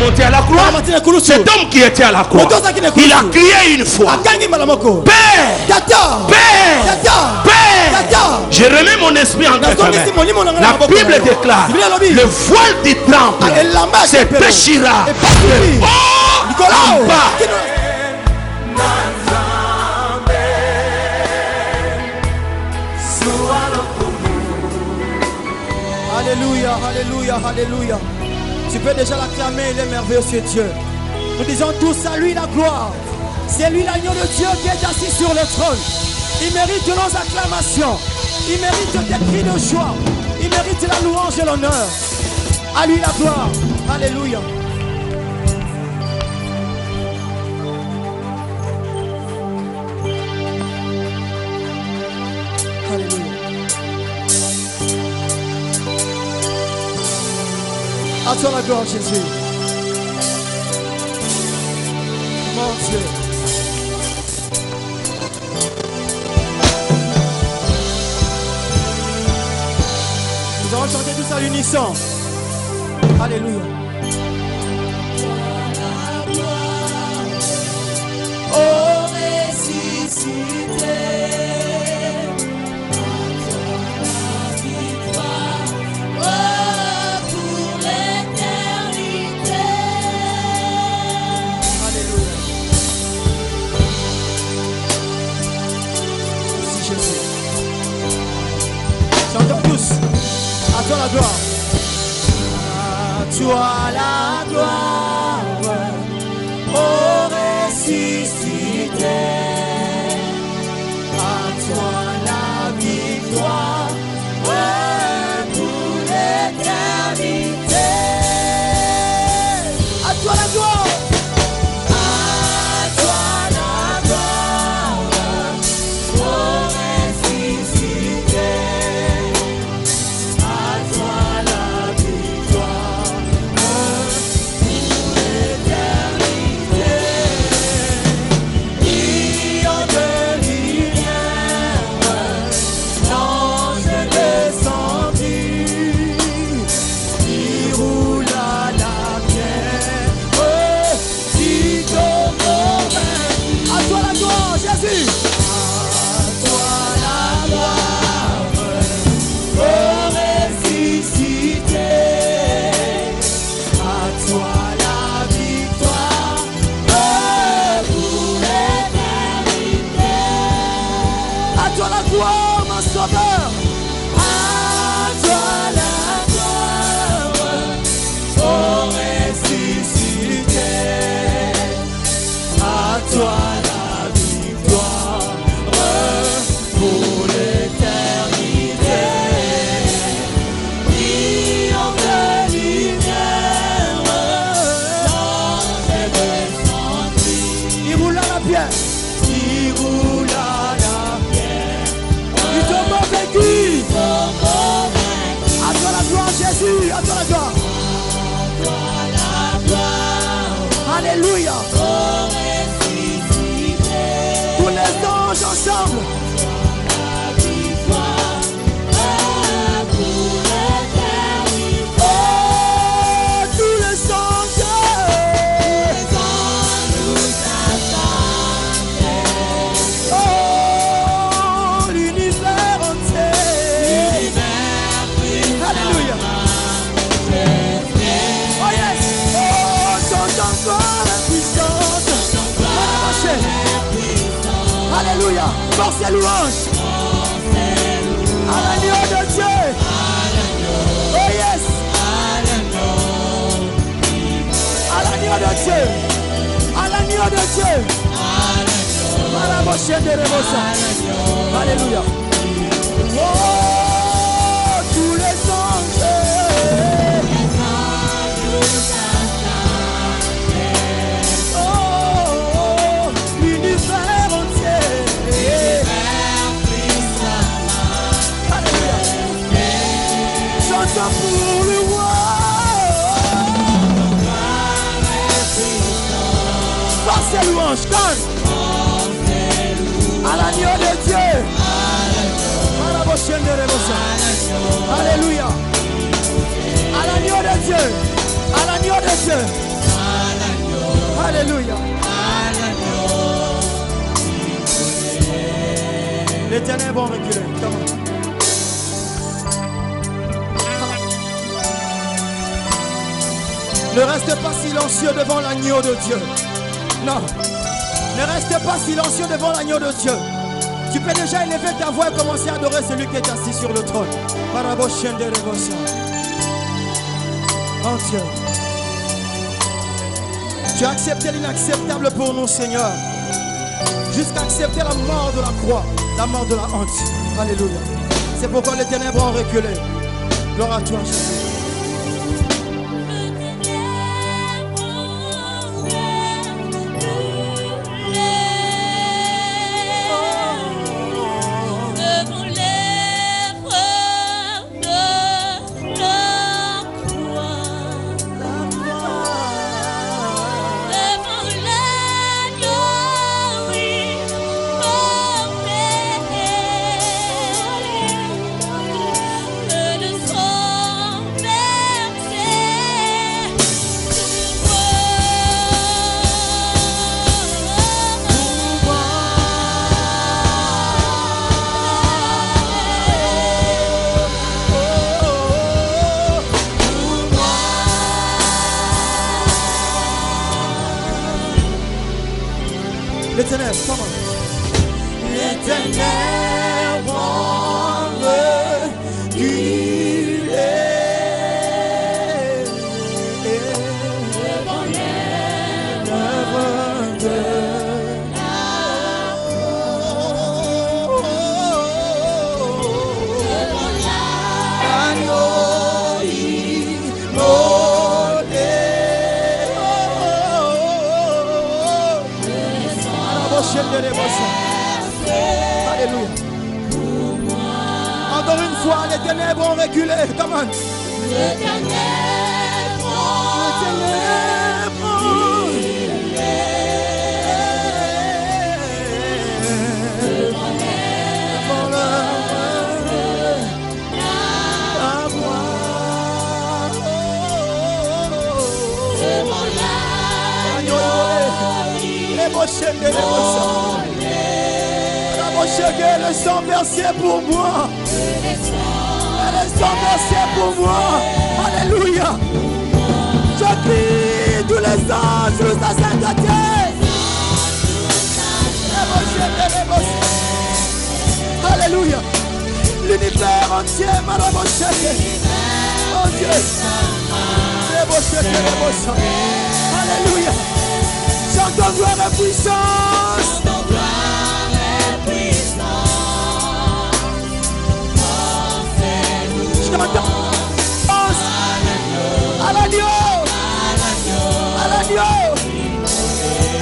monté à la croix, cet homme qui était à la croix, il a crié une fois, Père, Père, Père. Je remets mon esprit en quelque main. La Bible déclare, le voile du temple se déchira de haut en bas. Alléluia, alléluia, alléluia. Tu peux déjà l'acclamer, il est merveilleux ce Dieu. Nous disons tous à lui la gloire. C'est lui l'agneau de Dieu qui est assis sur le trône. Il mérite nos acclamations. Il mérite des cris de joie. Il mérite la louange et l'honneur. À lui la gloire. Alléluia. Alléluia. À toi la gloire, Jésus. Mon Dieu. Nous allons chanter tous à l'unisson. Alléluia. Oh, ressuscité. Chantons tous. À toi la gloire. À toi la gloire. Oh ressuscité. À toi la victoire. Pour l'éternité. À toi la gloire. Alléluia. Tous les anges ensemble. Alléluia, force et louange à l'agneau de Dieu. Oh yes, à l'agneau de Dieu, à l'agneau de Dieu. Alléluia. Oh, tous les anges. Pour le roi, force et louange, à l'agneau de Dieu. Alléluia. À l'agneau de Dieu, à l'agneau de Dieu. Alléluia. Les ténèbres ont reculé. Ne reste pas silencieux devant l'agneau de Dieu. Non. Ne reste pas silencieux devant l'agneau de Dieu. Tu peux déjà élever ta voix et commencer à adorer celui qui est assis sur le trône. Oh Dieu. Tu as accepté l'inacceptable pour nous, Seigneur. Jusqu'à accepter la mort de la croix, la mort de la honte. Alléluia. C'est pourquoi les ténèbres ont reculé. Gloire à toi, Jésus. Les ténèbres, comment? Les ténèbres ont reculé devant l'œuvre de l'agneau immolé. Alléluia. Encore une fois, les ténèbres ont reculé. Come on. Les ténèbres ont reculé. Devant la gloire. Devant le sang versé pour moi. Le sang versé pour moi. Alléluia. Je prie tous les anges de sa sainteté. Alléluia. L'univers entier m'a remoché. Oh Dieu. Alléluia. Chantons gloire et puissance. À l'agneau.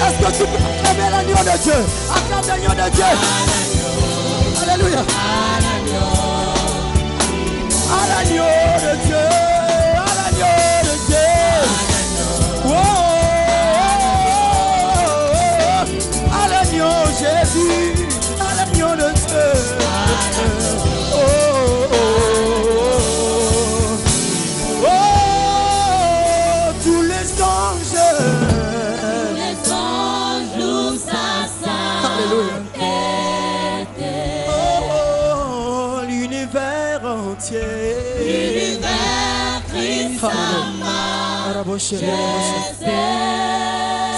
Est-ce que tu peux acclamer l'agneau de Dieu? Acclame l'agneau de Dieu. Alléluia. À l'agneau de Dieu. À l'agneau de Dieu. À l'agneau Jésus. À l'agneau de Dieu. Tous les anges louent sa sainteté. Oh, l'univers entier. L'univers crie sa majesté.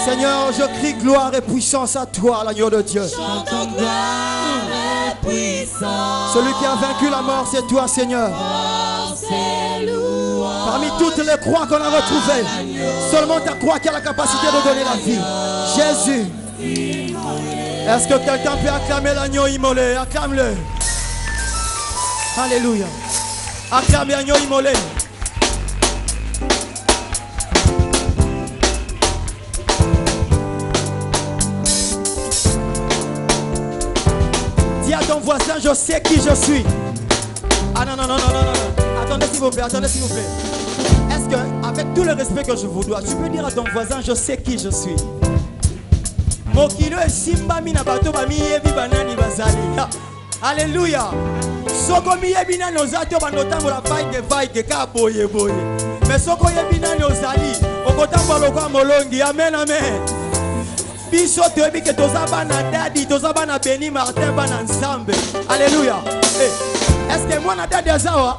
Seigneur, je crie gloire et puissance à toi, l'agneau de Dieu. Chantons gloire et puissance. Celui qui a vaincu la mort, c'est toi, Seigneur. Parmi toutes les croix qu'on a retrouvées, seulement ta croix qui a la capacité de donner la vie. Jésus. Est-ce que quelqu'un peut acclamer l'agneau immolé? Acclame-le. Alléluia. Acclame l'agneau immolé. Dis à ton voisin, je sais qui je suis. Ah non. Attendez s'il vous plaît, Est-ce que, avec tout le respect que je vous dois, tu peux dire à ton voisin, je sais qui je suis? Mokilo et Simba mina bato bami yebi banani bazali. Alléluia. Soko mi yebi na nozato banotambo la vaike ka boye. Mais soko yebi na nozali, oko okotamba lokwa molongi. Amen, amen. Biso toyebi ke tozaba na dadi, tozaba na Béni Martin bana ensemble. Alléluia. Est-ce que moi na dadi azawa?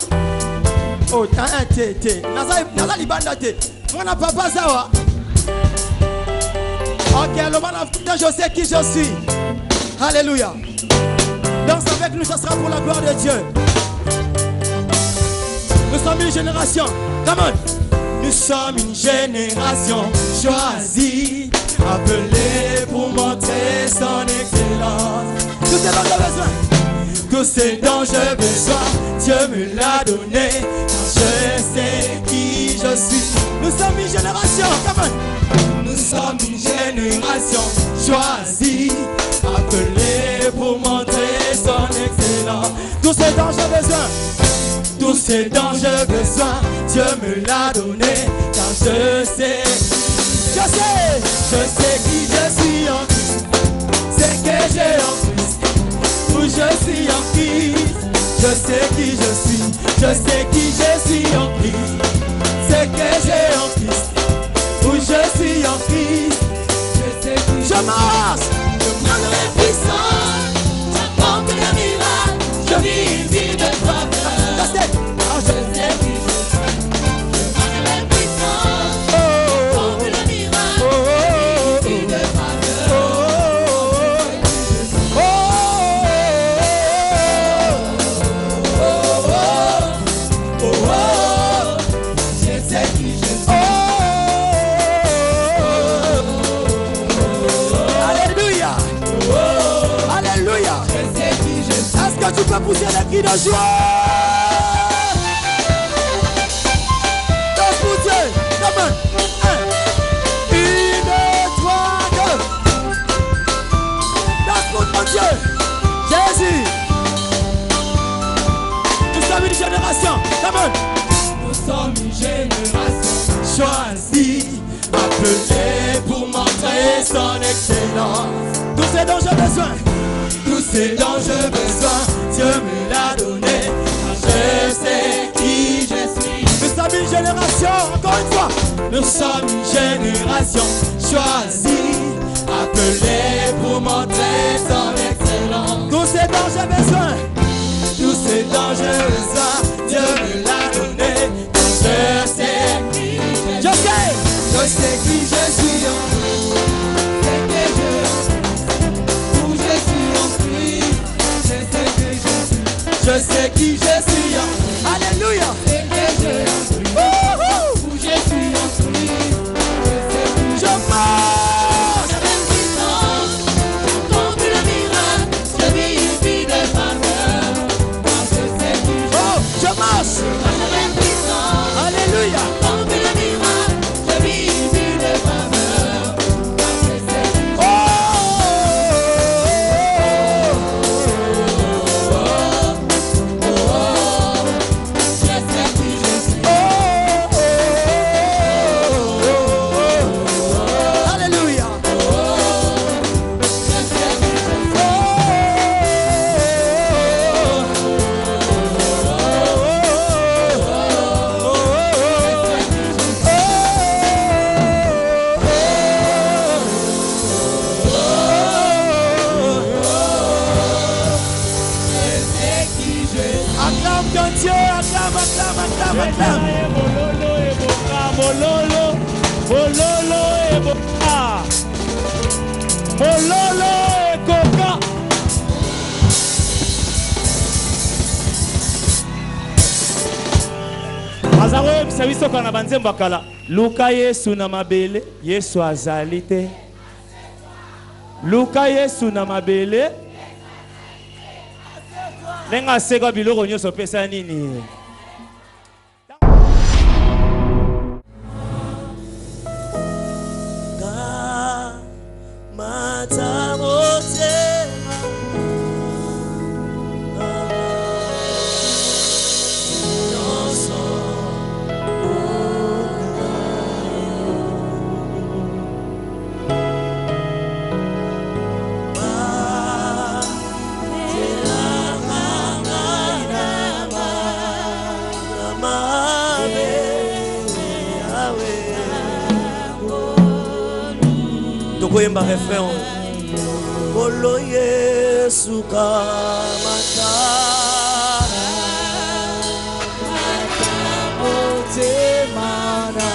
Oh, te. Naza libanda te. Moi na papa zawa. Ok, le man, je sais qui je suis. Alléluia. Danse avec nous, ça sera pour la gloire de Dieu. Nous sommes une génération. Come on. Nous sommes une génération choisie, appelée pour montrer son excellence. Tout ce dont j'ai besoin, tout ce dont j'ai besoin, Dieu me l'a donné, car je sais qui je suis. Nous sommes une génération. Come on. Nous sommes une génération choisie, appelée pour montrer son excellence. Tout ce dont j'ai besoin, tout ce dont j'ai besoin, Dieu me l'a donné, car je sais qui je suis en Christ, c'est que j'ai en Christ, où je suis en Christ, je sais qui je suis, je sais qui je suis en Christ, c'est que j'ai en Christ, où je suis en Christ, je sais qui je marche, je prends la puissance, j'apporte le miracle, je vis une vie de faveur. Tu peux pousser les cris de joie. Danse pour Dieu. Come on. 1, 2, 3, 2. Danse pour mon Dieu. Jésus. Nous sommes une génération. Come on. Nous sommes une génération choisie, appelée pour montrer son excellence. Tout ce dont j'ai besoin, tout ce dont j'ai besoin, Dieu me l'a donné, car je sais qui je suis. Nous sommes une génération, encore une fois. Nous sommes une génération choisie, appelée pour montrer son excellence. Tout ce dont j'ai besoin, tout ce dont j'ai besoin, Dieu me l'a donné, car je sais qui je suis. Je sais qui je suis. C'est que je sais qui je suis. Alléluia. C'est que je suis. Où je suis en Christ. Je marche. Je même puissance. J'entends le miracle. Je vis une vie de faveur. Car je sais qui je suis. Oh, je marche. Je même puissance. Alléluia. J'entends le miracle. Je vis une vie de faveur. Car je sais qui je suis. Azawe bisabiso kana banzembo akala Luka Yesu na mabele Yesu azali te. Luka Yesu na mabele Lenga seka biloko nyoso pesa nini. koyemba refrain Kolo Yesu kamata Otemana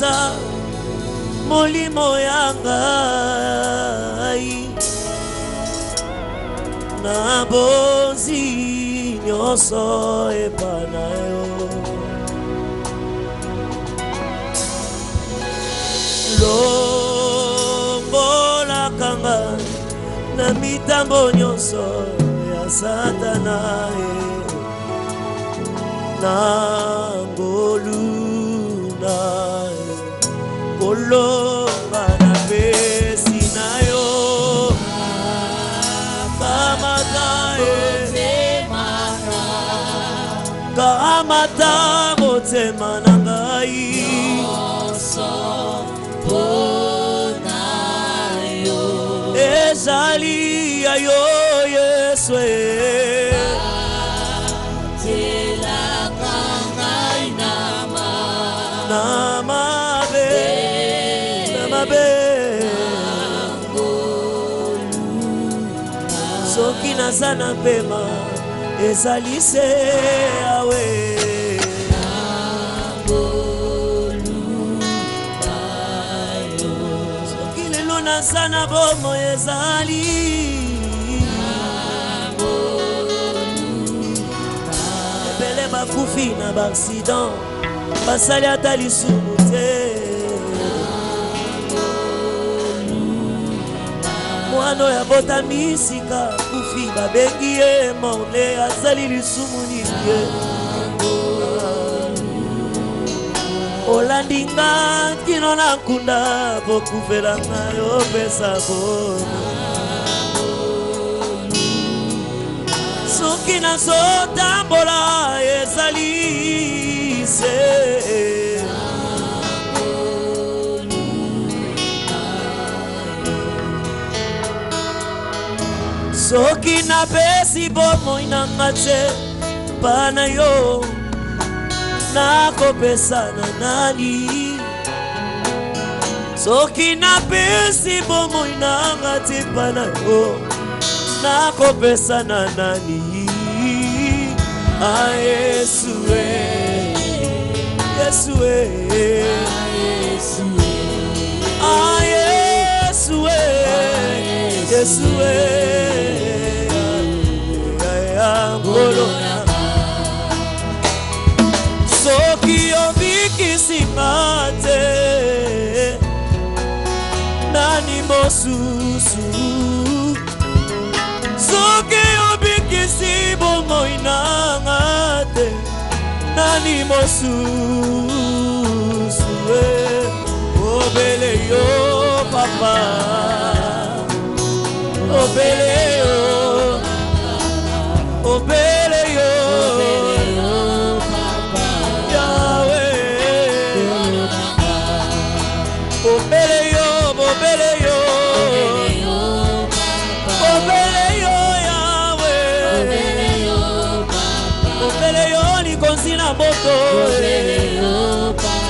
Yasa Molimo yangai na bozi nyoso epanayo lombola kanga na mitambo nyoso ya satana na ngoluna Kolonga na pesi na yo Kamata motema na ngai Ezali ya yo Yesu Soki nazana pema ezalise awe Soki lelo nazana bomo ezali Ebele bakufi na baccident basali ata lisumu te Mwano ya bota misika kufi babengi ye maule azali lisumu ninge Olandinga kino na nkunda bokuvela ngayo pesa bono Soki na zotambola ezali se Soki na pesi bomo inangate pana yo na kopesa na nani Soki na pesi bomo inangate pana yo na kopesa na nani Yesu Yesu Yesu Yesu Soki obiki simate nani mosusu Soki obiki sibomo inangate nani mosusu Obele yo papa Obele yo Obele yo papa Yahweh Obele yo Obele yo papa Obele yo Yahweh Obele yo papa Obele yo ni konsina moto Obele yo papa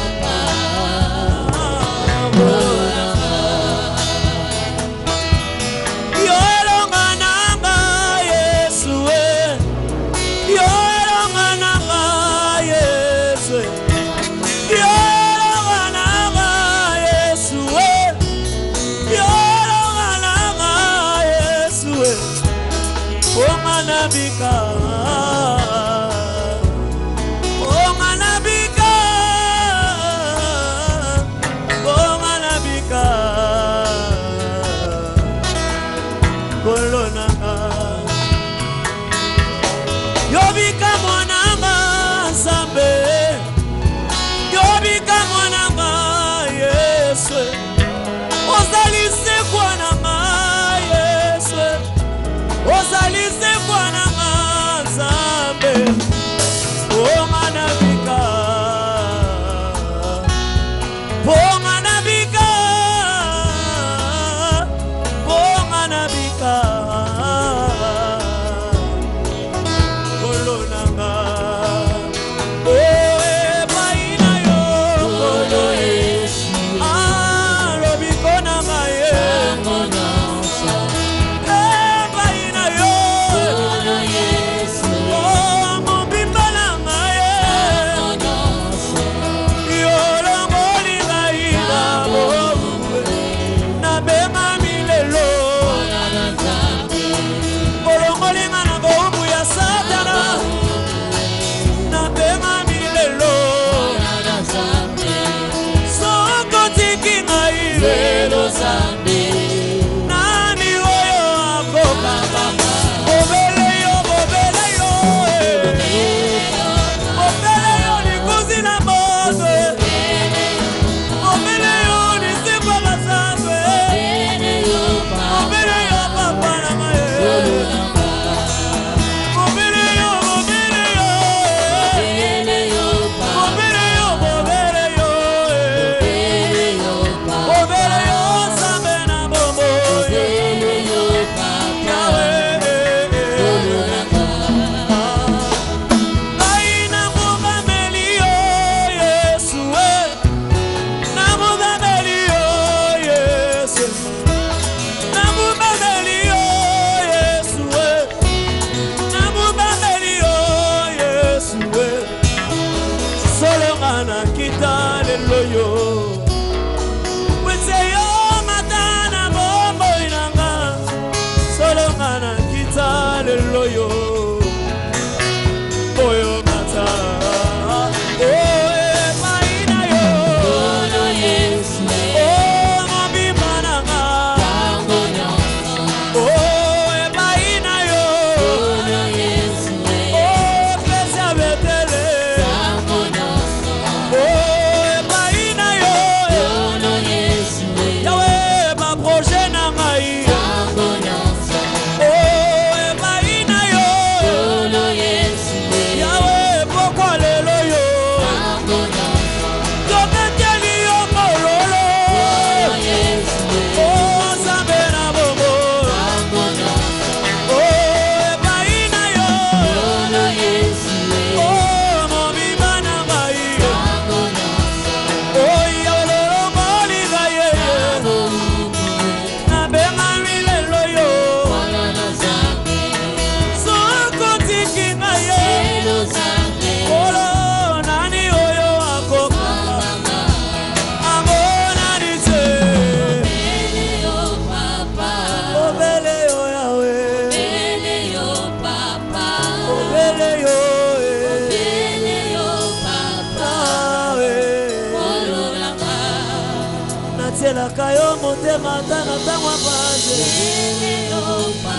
napelaka yo motema ata na ntango ya pase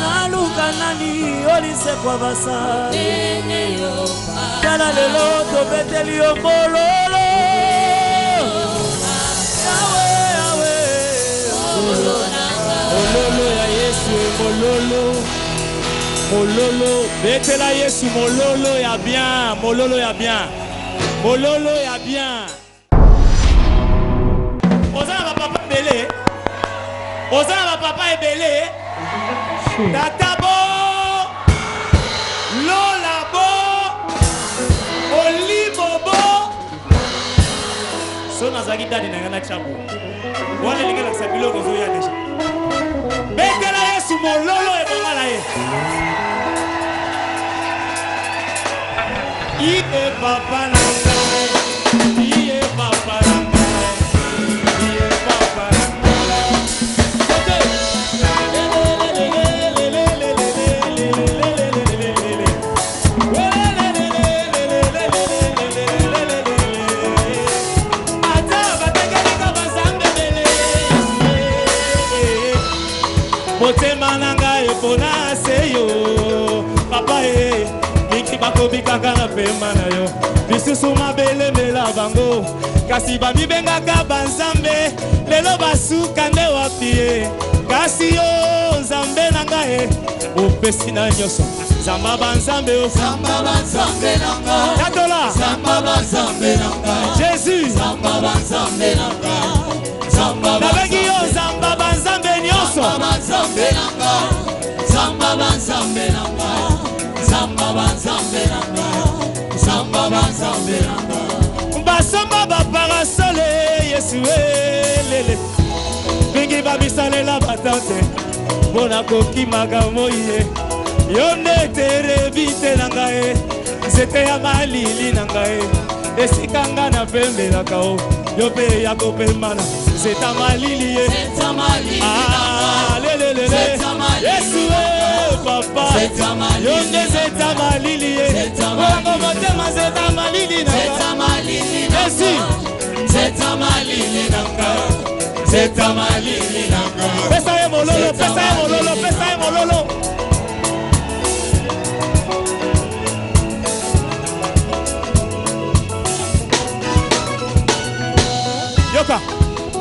naluka nani olisekwa basa tala lelo tobeteli yo mololo mololo ya Yesu mololo mololo betela Yesu mololo ya bien mololo ya bien mololo ya bien. Ozana papa belé ozana papa ebelé tata bo lola bo olivo bo sona zaki dadi na ngana chabu wale lingela sabilo ko zoya deja betela Yesu mololo e bongala ye ibe papa na iye papa na iye papa motema nanga epona seyo papa e miki bakobikaka na pema na yo bisusu mabele mela bango kasi bamibengaka banzambe lelo basuka nde wapi ye kasi yo nzambe nanga e opesi na nyonso zamba banzambe o zamba banzambe nanga yatola zamba banzambe nanga Jésus zamba banzambe nanga zamba nabengi yo zamba banzambe nyonso zamba banzambe nanga zamba banzambe nanga zamba banzambe nanga zamba banzambe nanga basamba baparasole Yesu lele bingi babisalela batante mpona kokimaka moye yo nde terebite na ngai nzete ya malili na ngai esika nga napembelaka o yo mpe ya kopembana zeta malili ye lelelele Yesu papa yo nde zeta malili ye bongo motema zeta malili na Yesu zeta malili na ngai zeta malili na ngai pesa ye mololo pesa ye mololo pesa ye mololo yoka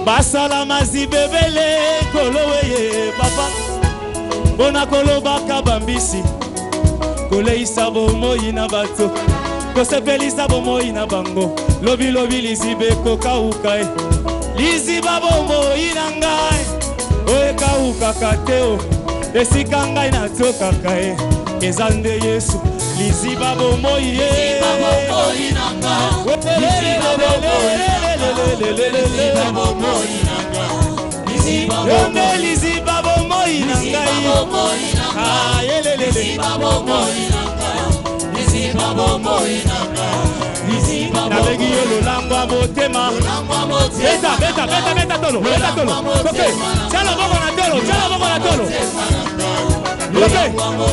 basala mazibebele koloweye papa bona kolobaka bambisi koleisa bomoi na bato kosepelisa bomoi na bango lobi lobi lizibe kokauka e liziba bomoi na ngai oekaukaka te o esika ngai natokaka e eza nde Yesu liziba bomoi ye yonde liziba bomoi na ngai nabegi yo lolangwa motema beta tolo ok tia loboko na tolo ok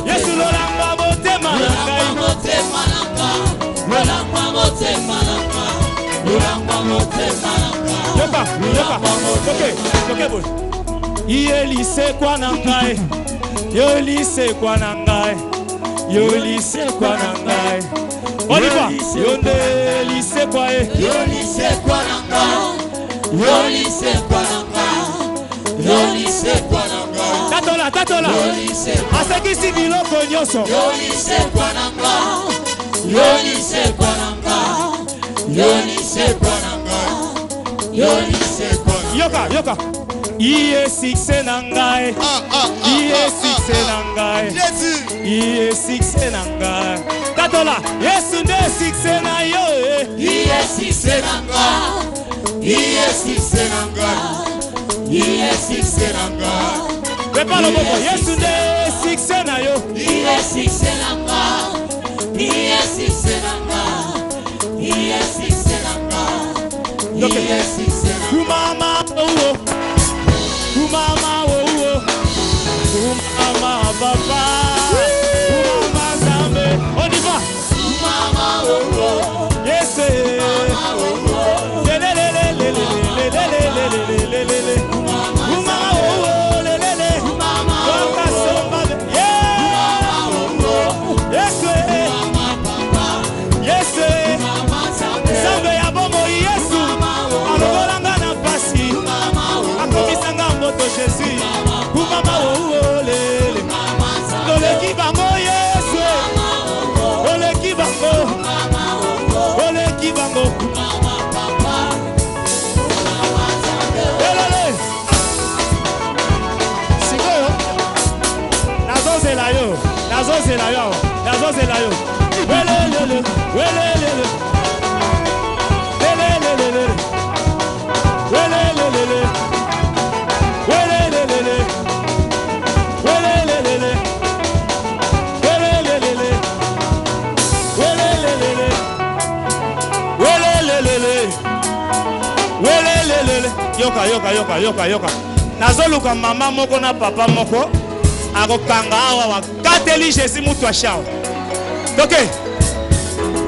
Yesu lolangwa motema na ngai yoka ok bon iye lisekwa na ngai yo lisekwa na ngai yo lisekwa na ngai on y va yo nde lisekwa e yo lisekwa na ngai yo lisekwa na ngai yo lisekwa na ngai tatola asekisi biloko nyonso yo lisekwa na ngai yo lisekwa na ngai yo lisekwa na ngai yo lisekwa yoka iye sikse na ngai iye sikse na ngai iye sikse na ngai tatola Yesu nde sikse na yo iye sikse na ngai iye sikse na ngai iye sikse na ngai prepare loboko Yesu nde sikse na yo iye sikse na ngai iye sikse na ngai iye sikse na ngai iye sikse na ngai kumama oh kumama oh kumama papa kumama zambe on y va kumama oh yes kumama oh Nayebisi bango. Elele. Sikoyo. Nazozela yo. Nazozela yo. Nazozela yo. Welelele. Welelele. Welelele. Welelele. Welelele. Welelele. Welelele. Welelele. Welelele. Welelele. Yoka yoka yoka yoka yoka. Nazoluka mama moko na papa moko. Akokanga awa wakateli Jésus mutu ashao. Ok.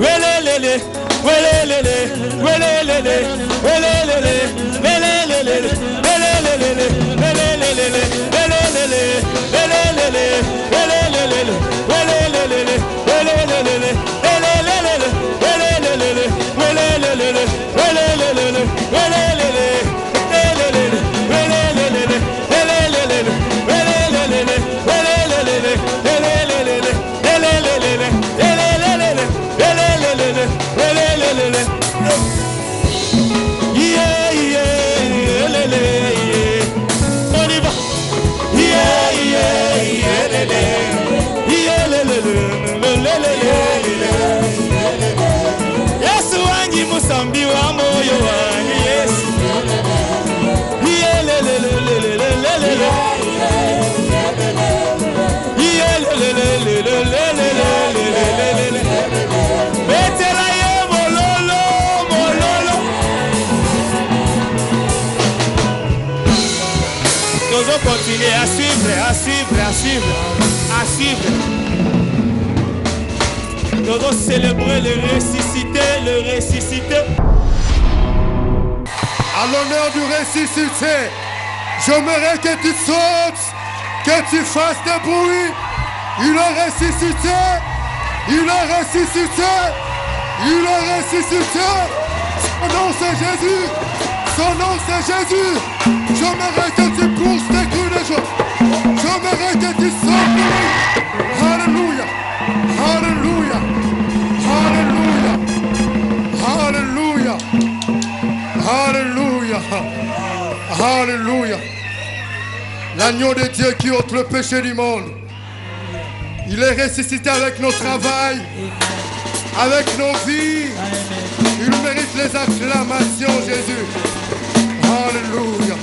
Welelele. Welelele. Welelele. Welelele. Welelele. Welelele. Welelele. Welelele. Welelele. Welelele. Welelele. Welelele. Welelele. Welelele. Welelele. Welelele. Welelele. Yesu wangi musambi wa moyo wangu Yesu. Betela ye mololo mololo. Nous allons continuer à suivre, à suivre, à suivre, à suivre. Nous allons célébrer le ressuscité, le ressuscité. À l'honneur du ressuscité, j'aimerais que tu sautes, que tu fasses des bruits. Il a ressuscité, il a ressuscité, il a ressuscité. Son nom c'est Jésus, son nom c'est Jésus. J'aimerais que tu pousses tes cris de joie. J'aimerais que tu sautes. Alléluia, alléluia, alléluia, alléluia, alléluia, alléluia. L'agneau de Dieu qui ôte le péché du monde. Il est ressuscité avec nos travails, avec nos vies. Il mérite les acclamations, Jésus. Alléluia.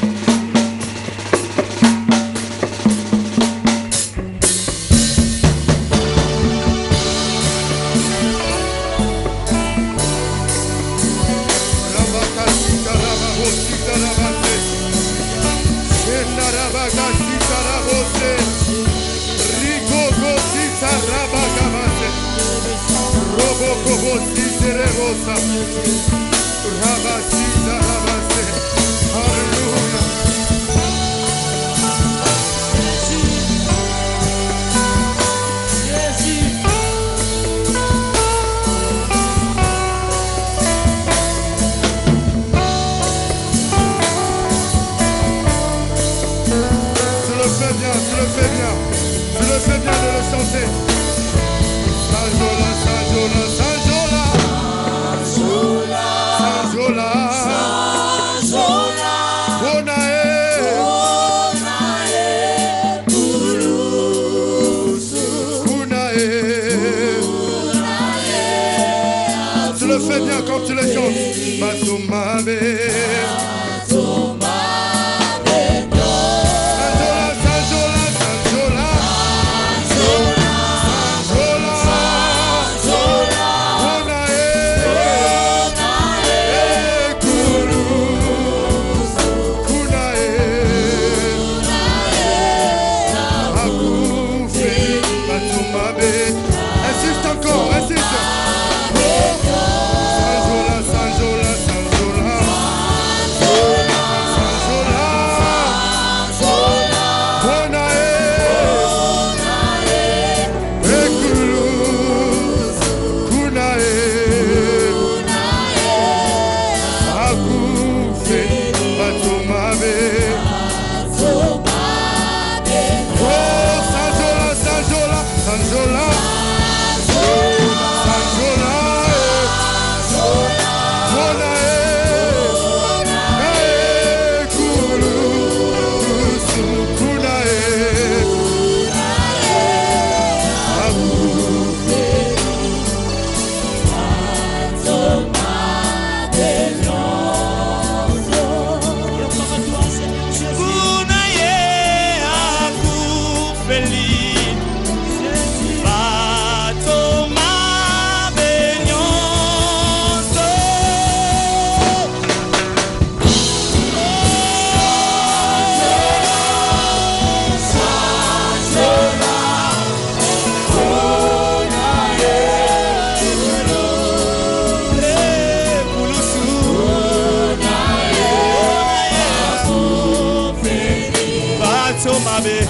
mabe,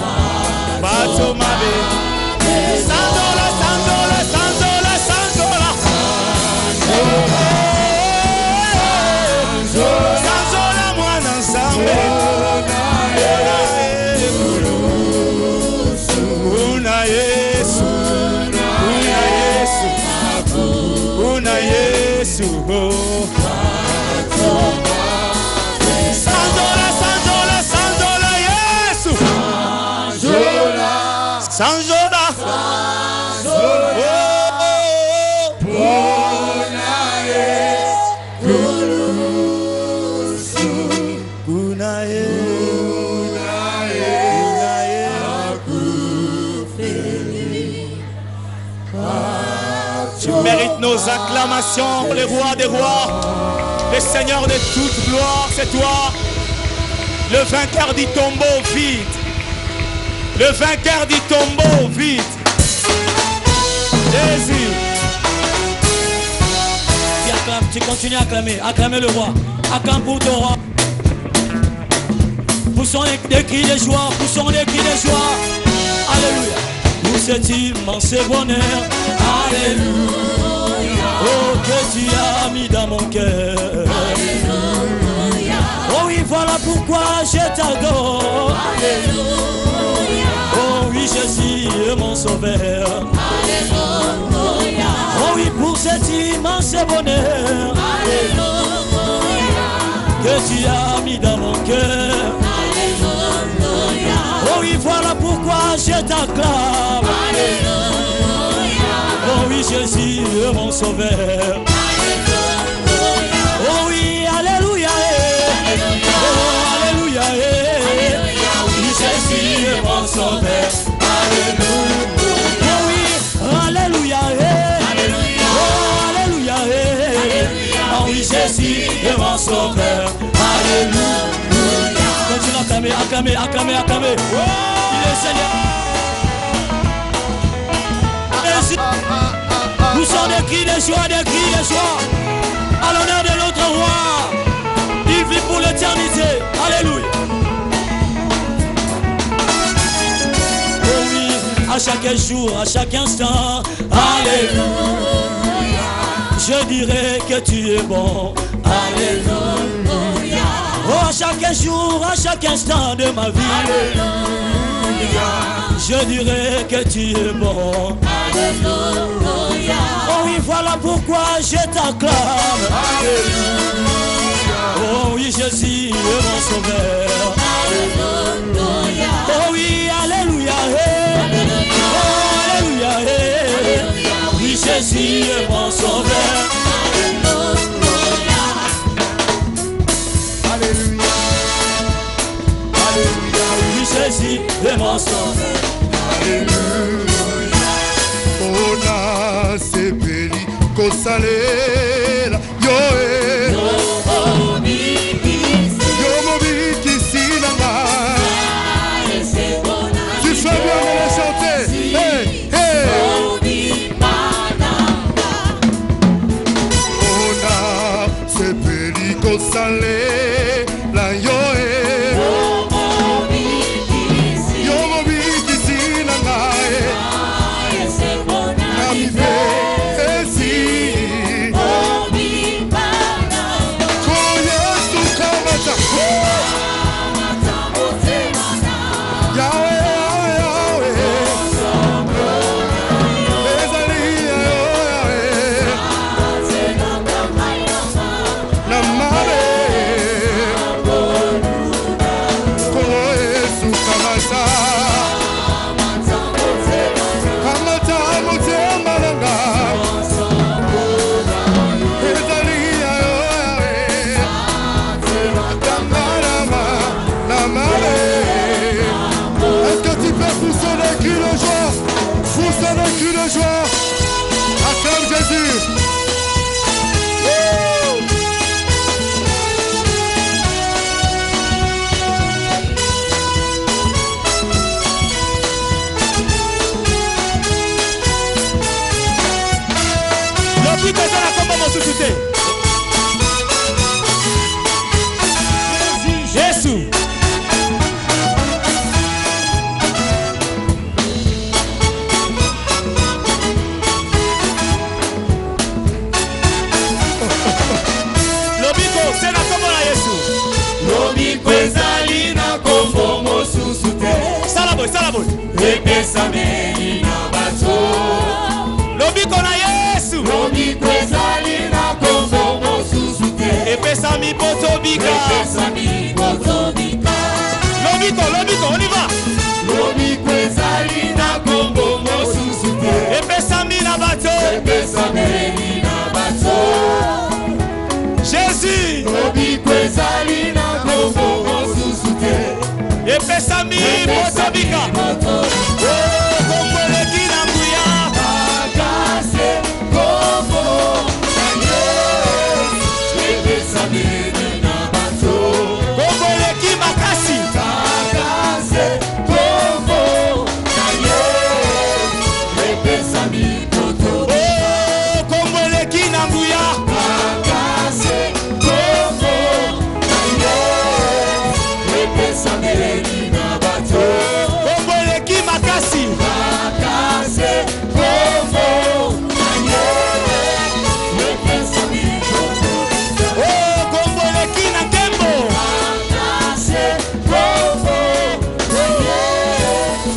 bato mabe. Sanzola, sanzola, sanzola, sanzola. Sanzola mwana nzambe. Una Yesu, una Yesu, una Yesu. Sanzola, sanzola, sanzola Yesu. Sanzola. Tu mérites nos acclamations, le roi des rois, le Seigneur de toute gloire, c'est toi, le vainqueur du tombeau vide, le vainqueur du tombeau vide. Jésus. Tu continues à acclamer le roi, acclame pour ton roi. Poussons des cris de joie, poussons des cris de joie. Alléluia. Pour cet immense bonheur. Alléluia. Oh, que tu as mis dans mon cœur. Alléluia. Oh oui, voilà pourquoi je t'adore. Alléluia. Oh oui, Jésus est mon sauveur. Alléluia. Oh oui, pour cet immense bonheur. Alléluia. Que tu as mis dans mon cœur. Alléluia. Oh oui, voilà pourquoi je t'acclame. Alléluia. Oh oui, Jésus est mon sauveur. Alléluia. Oh oui, alléluia. Alléluia. Oh, alléluia. Alléluia. Oui, Jésus est mon sauveur. Alléluia. Oh oui, alléluia. Alléluia. Oh, alléluia. Alléluia. Oh oui, Jésus est mon sauveur. Alléluia. Continue à acclamer, acclamer, acclamer, acclamer. Oh, il est Seigneur. Nous sommes des cris de joie, des cris de joie. À l'honneur de notre roi. Il vit pour l'éternité. Alléluia. Oh oui, à chaque jour, à chaque instant. Alléluia. Je dirais que tu es bon. Alléluia. Oh, à chaque jour, à chaque instant de ma vie. Alléluia. Je dirais que tu es bon. Alléluia. Oh oui, voilà pourquoi je t'acclame. Alléluia. Oh oui, Jésus est mon sauveur. Alléluia. Oh oui, alléluia. Alléluia. Oh, alléluia. Alléluia. Oui, Jésus est mon sauveur. Alléluia. Alléluia. Alléluia. Oui, Jésus est mon sauveur. Alléluia. Ona sepeli kosalela yo mobikisi na ngai. Tu fais bien de les chanter. Hey, hey. Ona sepeli kosalela yo Namare epesameli na bato lobiko na Yesu lobiko ezali na kombo mosusu te epesami potobika lobiko on y va lobiko ezali na kombo mosusu te epesami na bato epesameli na bato Jésus lobiko ezali na kombo mosusu te epesami potobika komboleki na nguya bakase kombo na Yesu epesameli na bato komboleki makasi bakase kombo na Yesu epesameli komboleki na nguya bakase kombo na Yesu epesameli na bato komboleki makasi bakase kombo na Yesu epesameli komboleki na nkembo bakase kombo na Yesu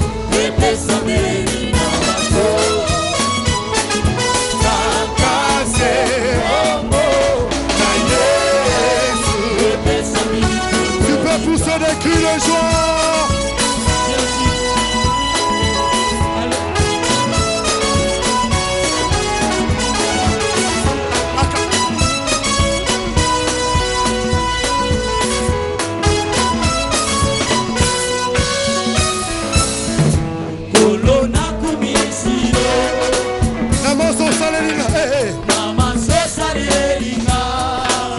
epesameli na bato bakase kombo na Yesu epesameli. Tu peux pousser des cris de joie. Kolona kumisio Namaso Salelinga, namasosa lelinga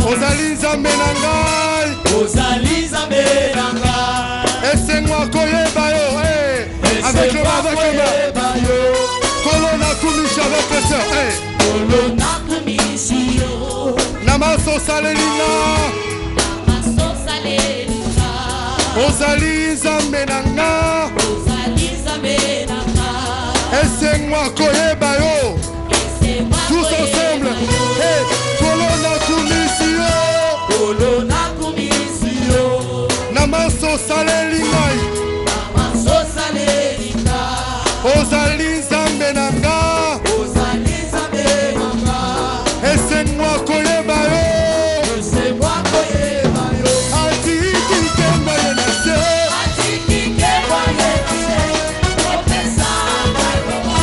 Ozali Nzambe na ngai, ozali nzambe na ngai esengwa koyeba yo, avec le main. Kolona kumisha avec le sœur, kolona kumisio Namaso Salelinga, namasosa lelinga Ozali Nzambe na ngai, ozali nzambe na ngai esengwa koyeba yo. Tous ensemble, Kolona kumisio, kolona kumisio Namaso Salelinga, namasosa lelinga Ozali Nzambe na ngai, ozali nzambe na ngai esengwa koyeba yo. osemwa koyeba yo Atiki kemba ye na se, atikike kwayese opesa mayoa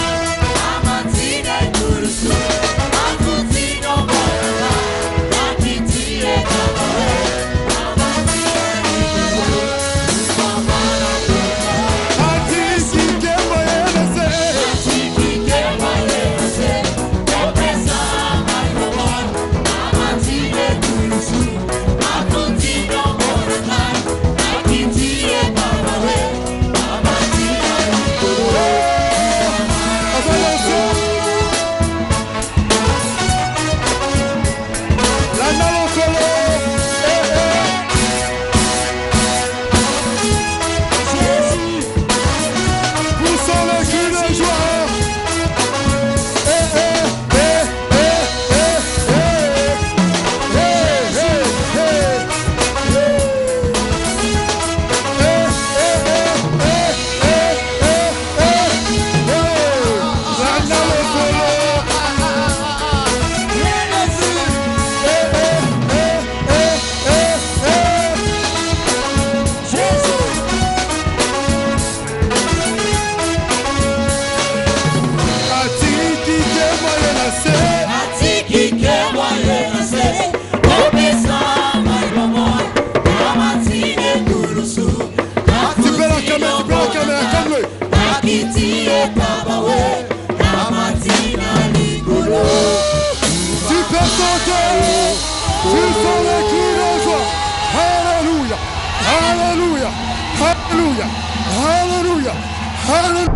amatina ikurusu akutino moyoa akitie kabawe amatina ikuru mamana kuka atiki kemba ye na se, atikike kwayese opesa mayoa amatina ikurusu akutino moyoa akitie kabawe amatina ikuru. avancer. La nalokolo, poussons le cri de joie. La nalokolo. Atiki kemba ye na se, tu peux la caméra, calme-le. Tu peux sauter, tu sens le cri de joie. Alléluia, alléluia, alléluia, alléluia, alléluia.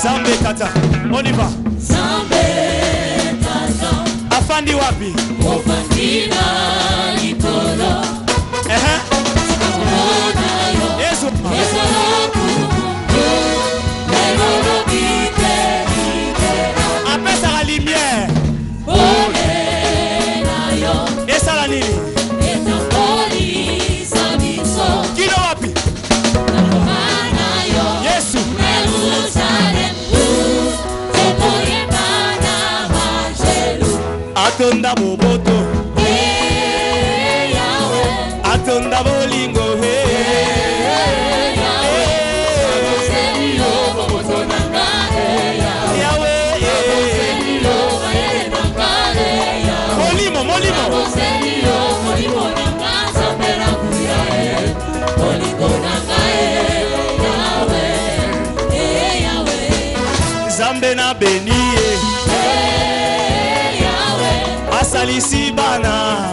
Zambe tata on y va afandi wapi Yesu atonda boboto atonda bolingo molimo Zambe na beni asalisi bana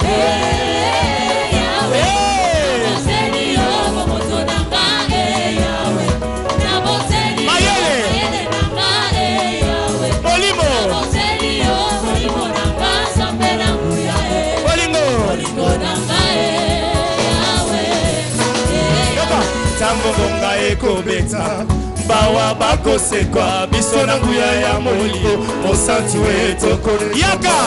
tambongonga ekobeta bawa bakosekwa biso na nguya ya molio mosantu etokolo yaka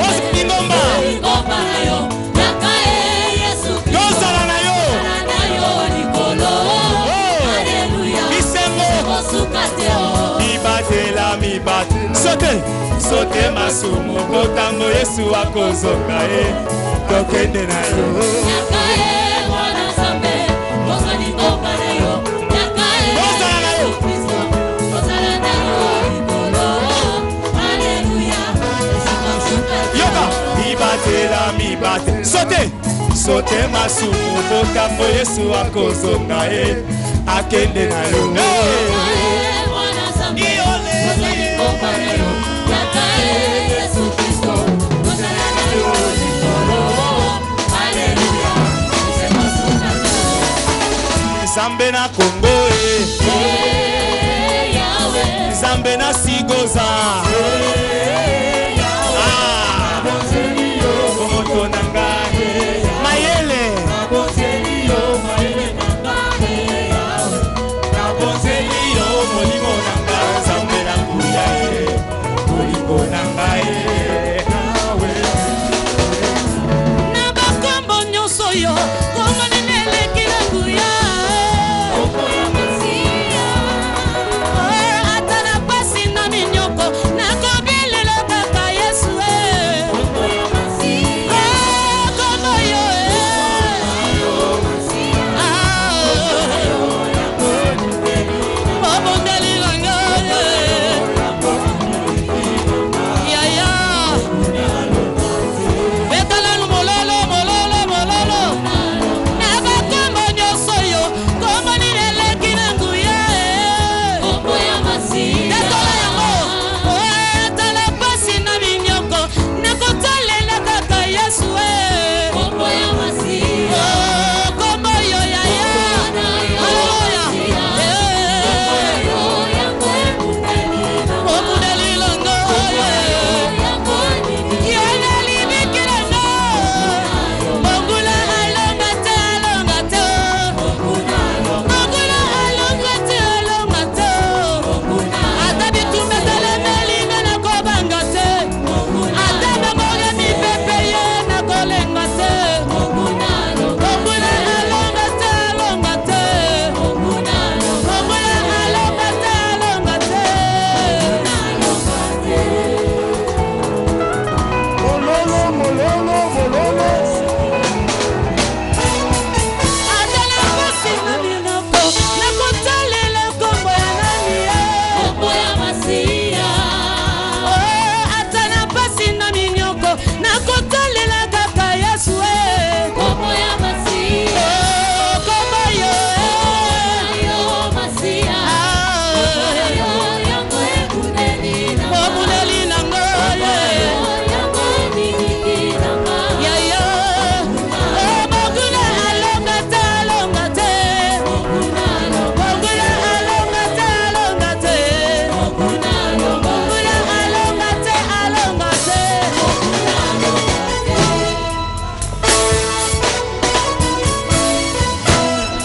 osingomba tozala na yo bisengo mibate sote masumu kotango Yesu akozonga tokende na yo mibate sote masumu botambo Yesu akozonga akende na yo Zambe na Kongo Zambe na Sigoza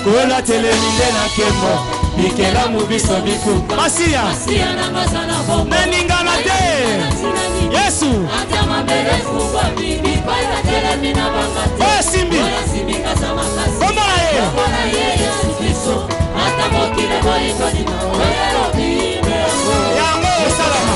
Kola teleminde na kemo Bikela mubiso biku Masia Neningana te Yesu Oya simbi Komona ye Yango salama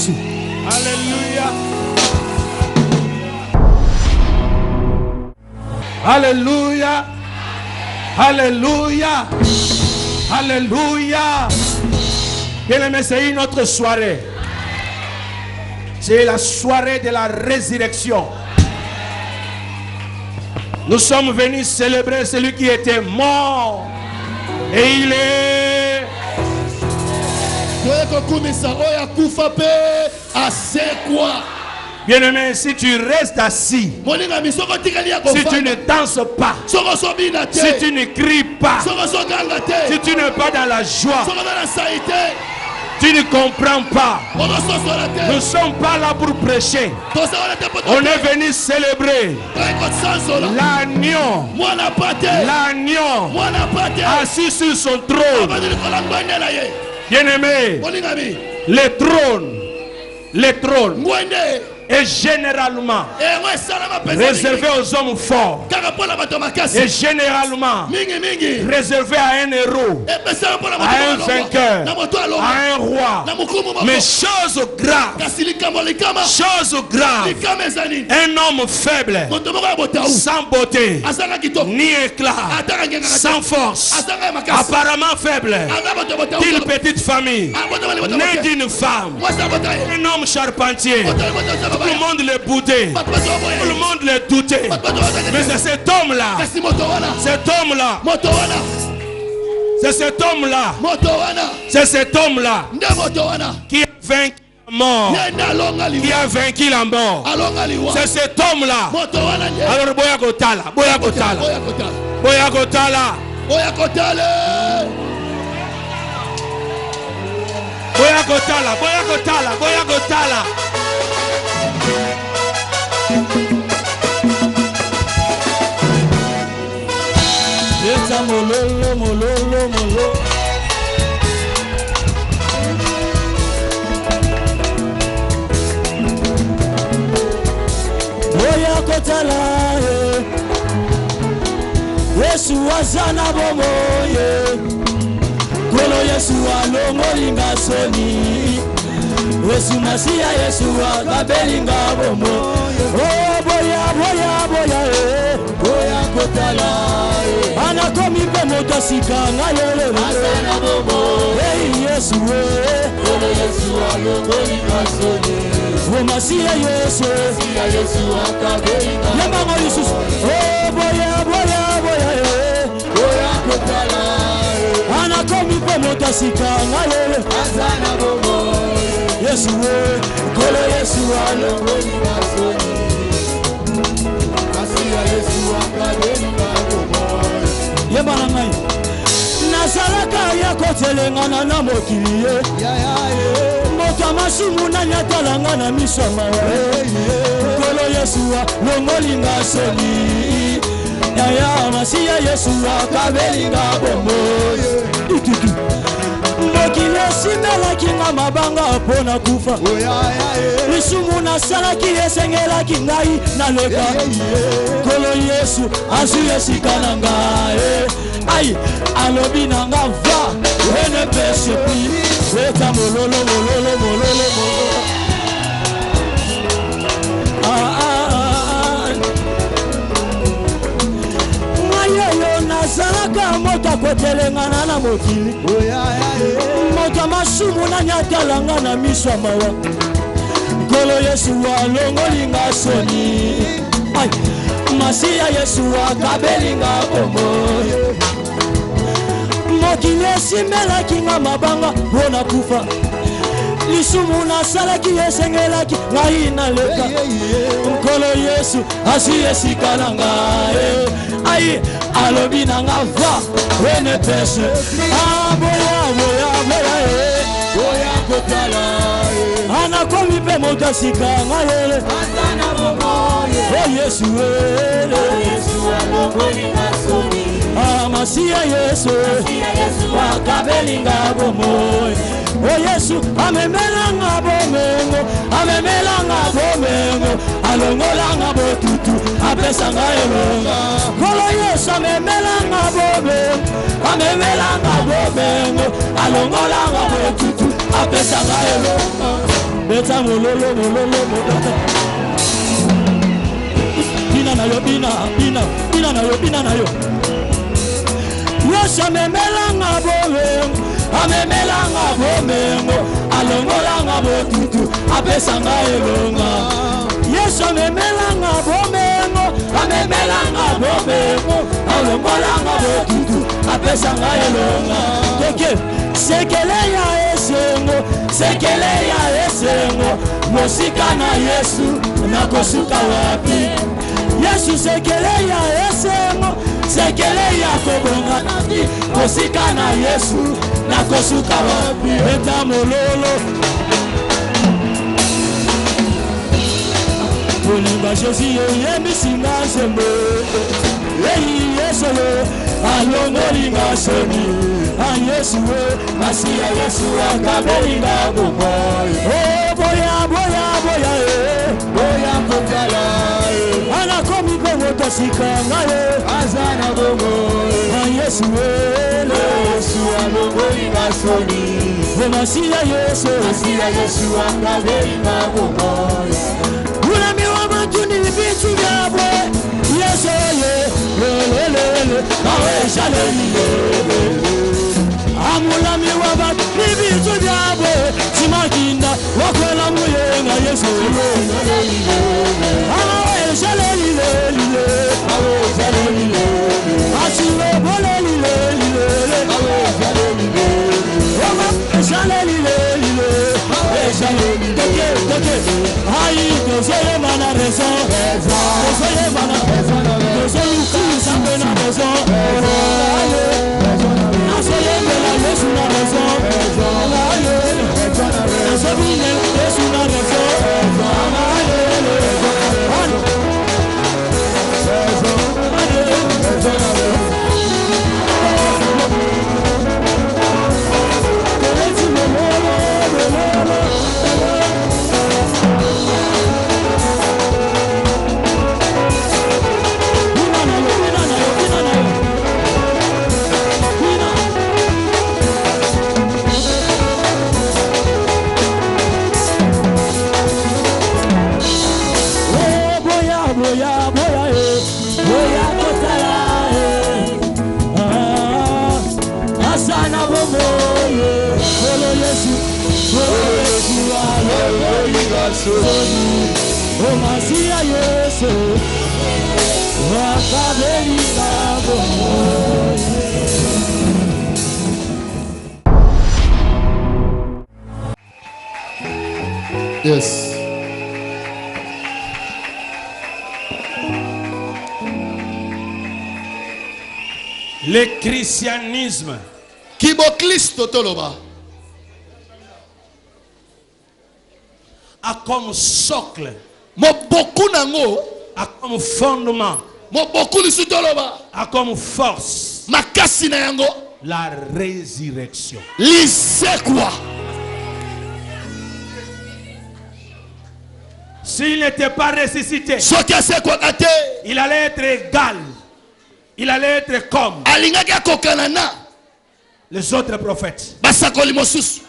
Yesu. Alléluia. Alléluia. Alléluia. Alléluia. Bien-aimés, c'est une autre soirée. C'est la soirée de la résurrection. Nous sommes venus célébrer celui qui était mort. Et il est... Bien-aimé, si tu restes assis, si tu ne danses pas, si tu ne cries pas, si tu n'es pas dans la joie, tu ne comprends pas. Nous ne sommes pas là pour prêcher. On est venu célébrer l'agneau. L'agneau assis sur son trône. Bien-aimé, les trônes est généralement réservé aux hommes forts. Et généralement réservé à un héros, à un vainqueur, à un roi. Mais chose grave, un homme faible, sans beauté, ni éclat, sans force, apparemment faible, d'une petite famille, né d'une femme, un homme charpentier. Tout le monde le boudait, tout le monde le doutait. Mais c'est cet homme-là, c'est cet homme-là qui a vaincu la mort, qui a vaincu la mort. C'est cet homme-là. Alors boya kotala. Yeta mololo. Boya kotala Yesu azana bomoye Kolo Yesu alongolinga soni Yesu Masia Yesu akabelinga bomo. Oh boya kotala anakomi pe moto sikanga lele asana bomo. Hey Yesu Kolo Yesu alongolinga soni Oh Masia Yesu akabelinga Yamama Yesu. Oh boya kotala anakomi pe moto sikanga lele asana bomo. Yesu Kolo Yesu alongolinga soni Masia Yesu akabelinga bomo. Yebana ngai nazalaka ya kotelengana na mokili ye moto masumu na nyatalanga na miso mawa Kolo Yesu alongolinga soni ya Masia Yesu akabelinga bomo. Mokile simela kinga mabanga pona kufa Lisumu na salaki esengela kingai na leka Kolo Yesu asu yesikana ngai Ai alobi na nga va ne pêche plus Eta mololo Nazalaka moto kotelengana na mokili moto masumu na nyatalanga na miso mawa Kolo Yesu alongolinga soni Ai Masia Yesu akabelinga bomo. Mokili esimelaki nga mabanga pona kufa Lisumu na salaki esengelaki ngai na leka Kolo Yesu asu yesikana ngai Ai alobi na nga va ne pêche. Boya kotala anakomi pe moto sikanga lele asana bomo. Oh Yesu alongolinga soni Masia Yesu akabelinga bomo. Oh Yesu amemelanga bomengo alongolanga botutu apesanga elonga. Kolo Yesu amemelanga bomengo alongolanga botutu apesanga elonga. beta mololo mololo mololo. Bina na yo, bina na yo, bina na yo. Yosha memelanga bomengo, amemelanga bomengo, alongolanga botutu, apesanga elonga. Yosha memelanga bomengo, amemelanga bomengo, alongolanga botutu, apesanga elonga. Toke, sekele ya esengo, sekele ya esengo, mosika na Yesu, nakosuka wapi? Yesu sekele ya esengo, sekele ya kobonga nabi, mosika na Yesu, nakosuka wapi? Beta mololo. Olimba Jésus ye misinga sembe, Yesu yo, alongolinga soni, Yesu we, Masia Yesu akabelinga bumoy. Oh boya boya boya boya kokala, ana komi bongo tosikanga azana bongo. Yesu we, Yesu alongolinga soni, Masia Yesu akabelinga bumoy. Ulami wa matuni bitu byabwe, Yesu ye, lelelele, awe shalele. Amulami wa matuni bitu byabwe, simakinda wakwela muyenga Yesu ye. Awe shalele, awe shalele, asile bolele, awe shalele, awe shalele. Aïe, désolé, mana raison. Désolé, mana raison. Désolé, ça me na raison. Désolé, mais la Yesu na raison. Désolé, Yesu na raison. Oh Masia Yesu, wakabelinga bomoy. Yes. Le christianisme Kibo Kristo toloba a comme socle, moboku nango, a comme fondement, moboku lisu toloba a comme force makasi na yango la résurrection. lisekwa. S'il n'était pas ressuscité, Soki asekwa kate il allait être égal, il allait être comme alingaki akokanana les autres prophètes. basakoli mosusu.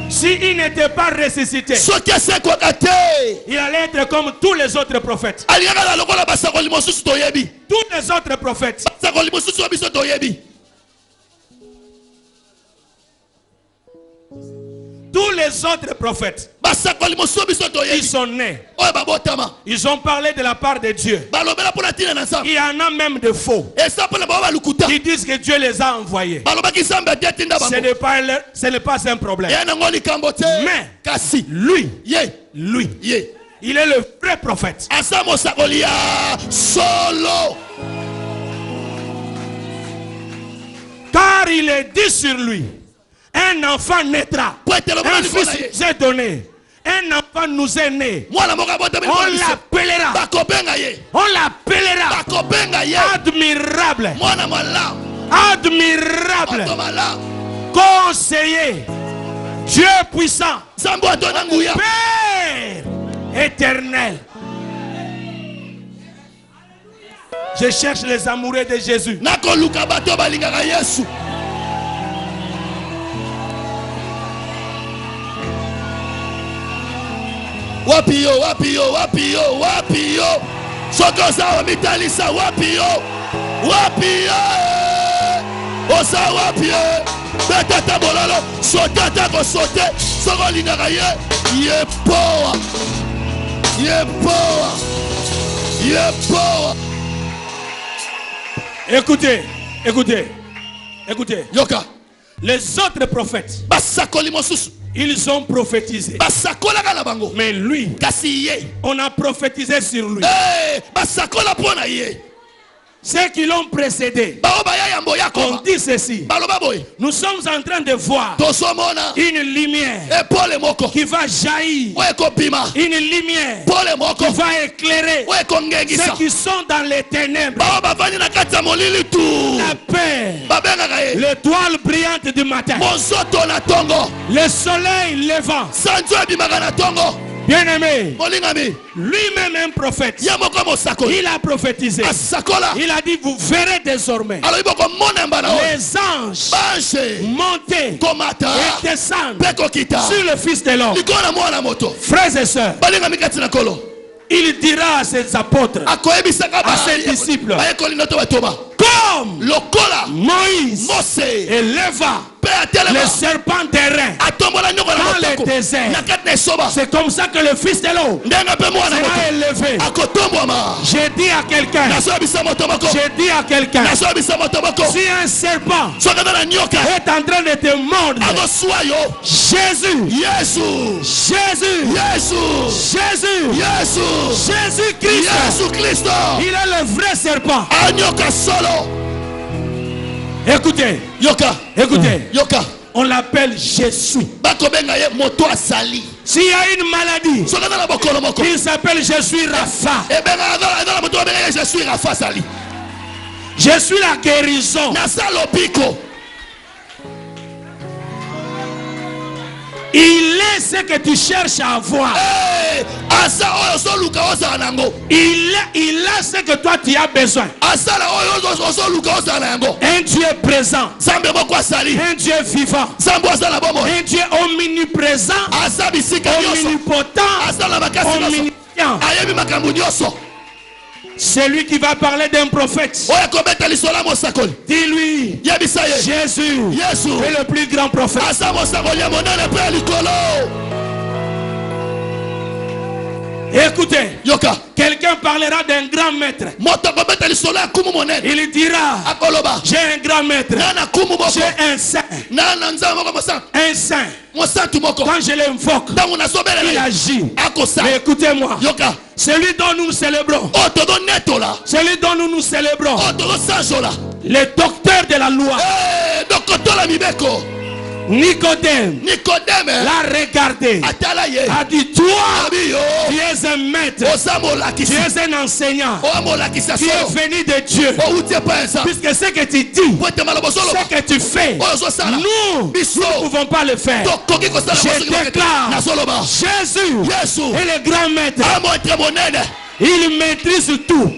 S'il n'était pas ressuscité, Soki asekwa kate il allait être comme tous les autres prophètes. alingaka na lokola basakoli mosusu toyebi. Tous les autres prophètes. Basakoli mosusu biso toyebi. Tous les autres prophètes, Basakoli mosusu biso ils toyebi. sont nés. Oyo babotama. Ils ont parlé de la part de Dieu. Balobela pona tina na nzambe. Il y en a même de faux Esa pona baba lukuta. qui disent que Dieu les a envoyés. Balobaki nzambe atinda Ce bango. n'est pas un problème. Ya nango likambo te. Mais Kasi lui, lui il est le vrai prophète. asa mosakoli ya solo. Car il est dit sur lui, un enfant naîtra, un fils nous est donné, un enfant nous est né. On l'appellera admirable, admirable, conseiller, Dieu puissant, Père éternel. Je cherche les amoureux de Jésus. nakoluka bato balingaka Yesu. Wapi yo, wapi yo, wapi yo, wapi yo. Soko sawa mitalisa wapi yo, wapi yo. Osa wapi yo. Betata bololo, sote tako sote. Soko lingaka ye, ye power. Ye power. Ye power. Écoutez, écoutez, écoutez. Yoka. Les autres prophètes, Basakoli mosusu. ils ont prophétisé. Basakola la bango. Mais lui, Kasi ye. on a prophétisé sur lui. Basakola pona ye. Ceux qui l'ont précédé ont dit ceci. Nous sommes en train de voir une lumière qui va jaillir. Une lumière qui va éclairer ceux qui sont dans les ténèbres. La paix, l'étoile brillante du matin, le soleil levant. Bien-aimé, lui-même un prophète, il a prophétisé. Il a dit, vous verrez désormais les anges monter et descendre sur le Fils de l'homme. Frères et sœurs, il dira à ses apôtres, à ses disciples, comme Moïse éleva le serpent terrain dans le désert, c'est comme ça que le Fils de l'homme sera élevé. J'ai dit à quelqu'un, si un serpent est en train de te mordre, Jésus Christ, il est le vrai serpent. Écoutez, écoutez, on l'appelle Jésus. S'il y a une maladie, il s'appelle Jésus Rapha. Je suis la guérison. Il est ce que tu cherches à avoir. Il a ce que toi tu as besoin. Un Dieu présent, un Dieu vivant, un Dieu omniprésent, omnipotent, omniscient. C'est lui qui va parler d'un prophète. Dis-lui, Jésus est le plus grand prophète. Écoutez, quelqu'un parlera d'un grand maître. Il dira, j'ai un grand maître, j'ai un saint. Un saint. Quand je l'invoque, il agit. Mais écoutez-moi, celui dont nous célébrons, celui dont nous célébrons, le docteur de la loi, Nicodème l'a regardé, a dit, toi tu es un maître, tu es un enseignant, tu es venu de Dieu, puisque ce que tu dis, ce que tu fais, nous ne pouvons pas le faire. Je déclare, Jésus est le grand maître. Il maîtrise tout.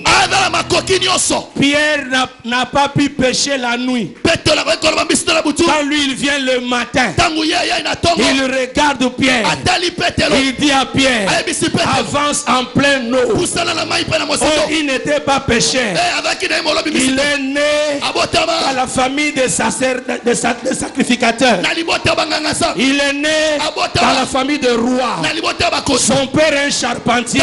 Pierre n'a pas pu pécher la nuit. Quand lui il vient le matin, il regarde Pierre. Il dit à Pierre, avance en pleine eau. Oh, il n'était pas pécheur. Il est né à la famille des sacrificateurs. Il est né dans la famille de rois. Son père est un charpentier.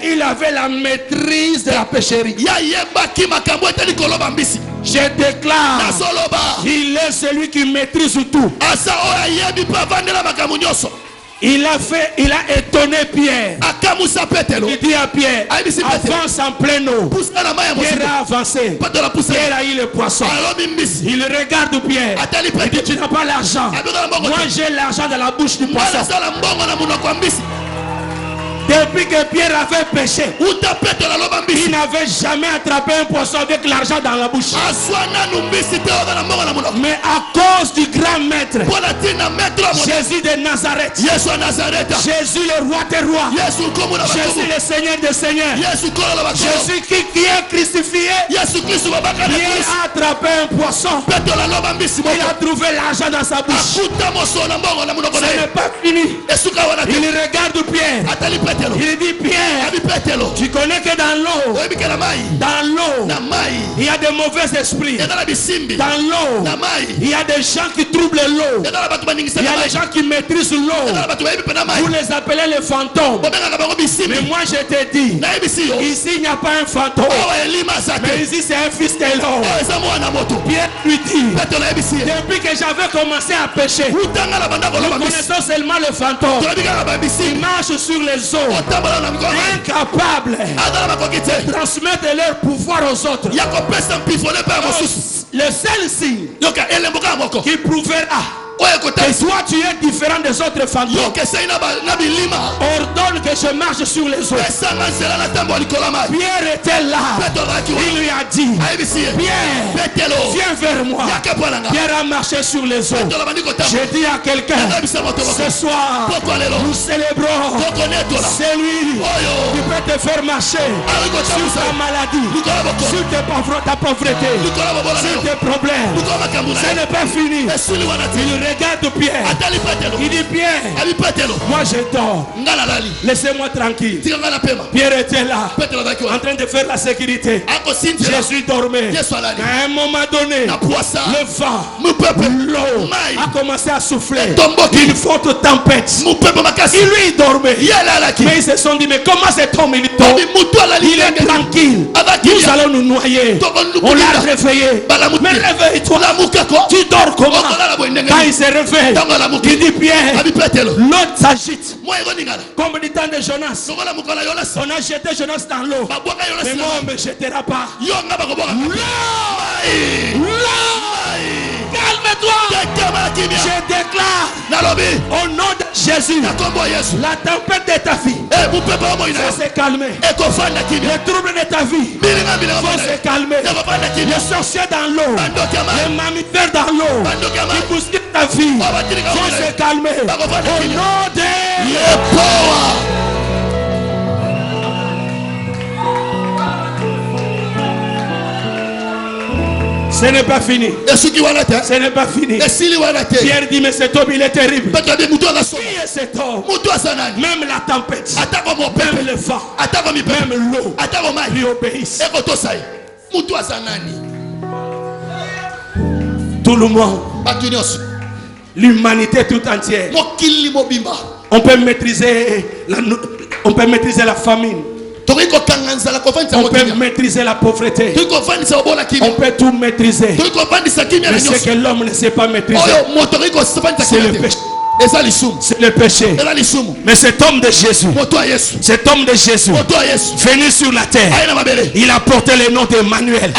Il avait la maîtrise de la pécherie. Je déclare, il est celui qui maîtrise tout. Il a étonné Pierre. Il dit à Pierre, avance en pleine eau. Pierre a avancé. Pierre a eu le poisson. Il regarde Pierre. Il dit, tu n'as pas l'argent. Moi j'ai l'argent dans la bouche du poisson. Depuis que Pierre avait péché, il n'avait jamais attrapé un poisson avec l'argent dans la bouche. Mais à cause du grand maître, Jésus de Nazareth, Jésus le roi des rois, Jésus le Seigneur des seigneurs, Jésus qui est crucifié, Pierre a attrapé un poisson. Il a trouvé l'argent dans sa bouche. Ce n'est pas fini. Il regarde Pierre. Il dit Pierre, tu connais que dans l'eau, il y a des mauvais esprits. Dans l'eau, il y a des gens qui troublent l'eau. Il y a des gens qui maîtrisent l'eau. Vous les appelez les fantômes. Mais moi je te dis, ici il n'y a pas un fantôme. Mais ici c'est un fils de l'eau. Pierre lui dit, depuis que j'avais commencé à pécher, nous connaissons seulement le fantôme. Il marche sur les eaux, incapable de transmettre leur pouvoir aux autres. Le seul signe qui prouvera que toi tu es différent des autres fantômes, ordonne que je marche sur les eaux. Pierre était là. Il lui a dit, Pierre, viens vers moi. Pierre a marché sur les eaux. Je dis à quelqu'un, ce soir nous célébrons celui qui peut te faire marcher sur ta maladie, sur ta pauvreté, sur tes problèmes. Ce n'est pas fini. Il regarde Pierre. Il dit Pierre, moi je dors. Laissez-moi tranquille. Pierre était là, en train de faire la sécurité. Jésus dormait. À un moment donné, le vent, l'eau a commencé à souffler. Une forte tempête. Il lui dormait. Mais ils se sont dit, mais comment cet homme il dort? Il est tranquille. Nous allons nous noyer. On l'a réveillé. Mais réveille-toi. Tu dors comment? Quand il se réveille, il dit Pierre, l'eau s'agite. Comme du temps de Jonas. On a jeté Jonas dans l'eau. Mais moi on ne me jettera pas. Calme-toi. Je déclare au nom de Jésus, la tempête de ta vie faut se calmer. Le trouble de ta vie faut se calmer. Les sorciers dans l'eau, les mammifères dans l'eau qui bousculent ta vie faut se calmer. Au nom de ce n'est pas fini. Ce n'est pas fini. Pierre dit, mais cet homme il est terrible. Qui est cet homme? Même la tempête, même le vent, même l'eau lui obéissent. Tout le monde, l'humanité tout entière, on peut maîtriser la famine. On peut maîtriser la pauvreté. On peut tout maîtriser. Mais ce que l'homme ne sait pas maîtriser, c'est le péché. C'est le péché. Mais cet homme de Jésus, venu sur la terre, il a porté le nom d'Emmanuel.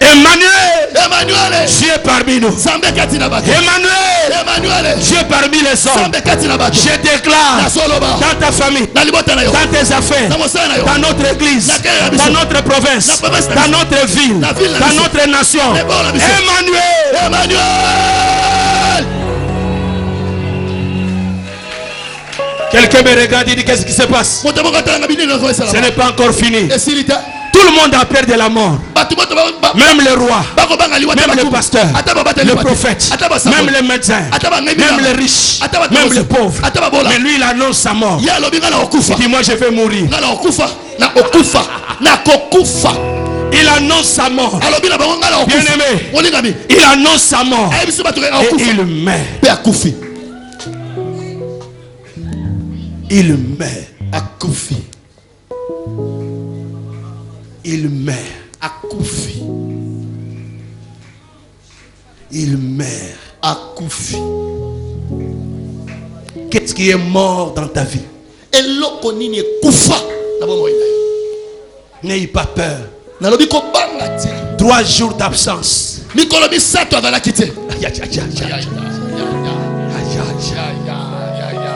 Emmanuel, Dieu parmi nous. Emmanuel, Dieu parmi les hommes. Je déclare dans ta famille, dans tes affaires, dans notre église, dans notre province, dans notre ville, dans notre nation, Emmanuel. Quelqu'un me regarde et dit qu'est-ce qui se passe? Ce n'est pas encore fini. Tout le monde a peur de la mort. Même le roi, même le pasteur, le prophète, même les médecins, même les riches, même les pauvres. Mais lui il annonce sa mort. Il dit moi je vais mourir. Il annonce sa mort. Bien aimé, il annonce sa mort et il meurt. Il meurt. Il meurt. Il meurt. Qu'est-ce qui est mort dans ta vie? N'ayez pas peur. 3 jours d'absence.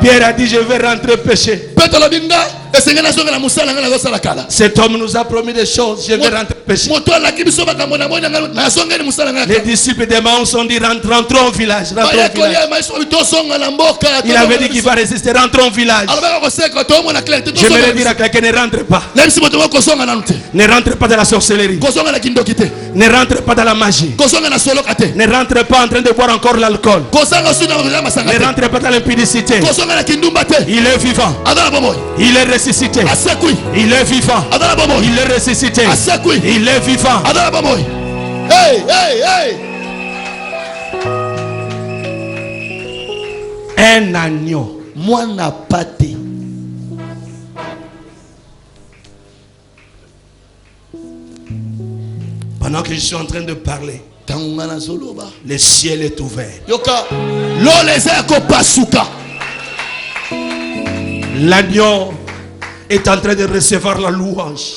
Pierre a dit, je vais rentrer pécher. Cet homme nous a promis des choses, je vais rentrer pécher. Les disciples d'Emmaüs ont dit, rentrons au village. Il avait dit qu'il va résister, rentrons au village. J'aimerais dire à quelqu'un, ne rentre pas. Ne rentre pas dans la sorcellerie. Ne rentre pas dans la magie. Ne rentre pas en train de boire encore l'alcool. Ne rentre pas dans l'impudicité. Il est vivant. Il est ressuscité. Il est vivant. Il est ressuscité. Il est vivant. Hey, hey, hey. Un agneau. Moi n'a pas été. Pendant que je suis en train de parler, le ciel est ouvert. L'agneau est en train de recevoir la louange.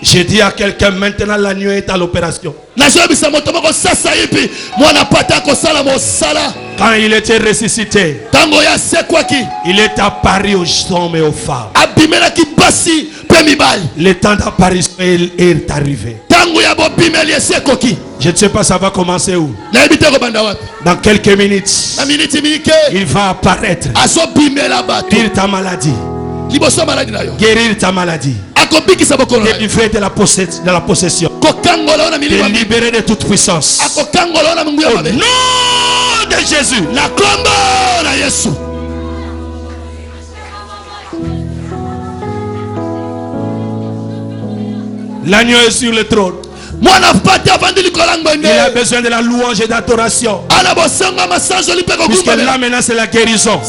J'ai dit à quelqu'un, maintenant l'agneau est à l'opération. Quand il était ressuscité, il est apparu aux hommes et aux femmes. Le temps d'apparition est arrivé. Je ne sais pas ça va commencer où. Dans quelques minutes, il va apparaître. Guérir ta maladie. Guérir ta maladie. Délivrer de la possession. Te libérer de toute puissance. Au nom de Jésus. L'agneau est sur le trône. Il a besoin de la louange et d'adoration. Puisque là maintenant c'est la guérison.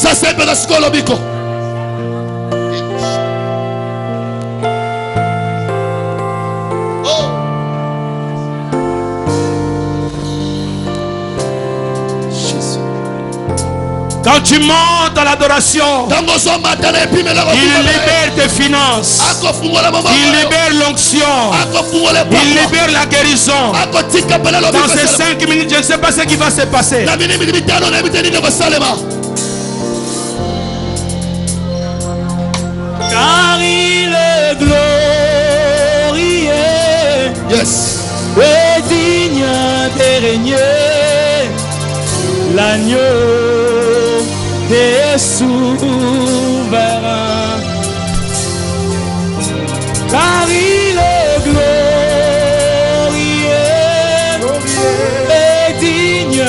Quand tu montes à l'adoration, il libère tes finances, il libère l'onction, il libère la guérison. Dans ces 5 minutes, je ne sais pas ce qui va se passer. Car il est glorieux, et digne de régner, l'agneau est souverain. Car il est glorieux et digne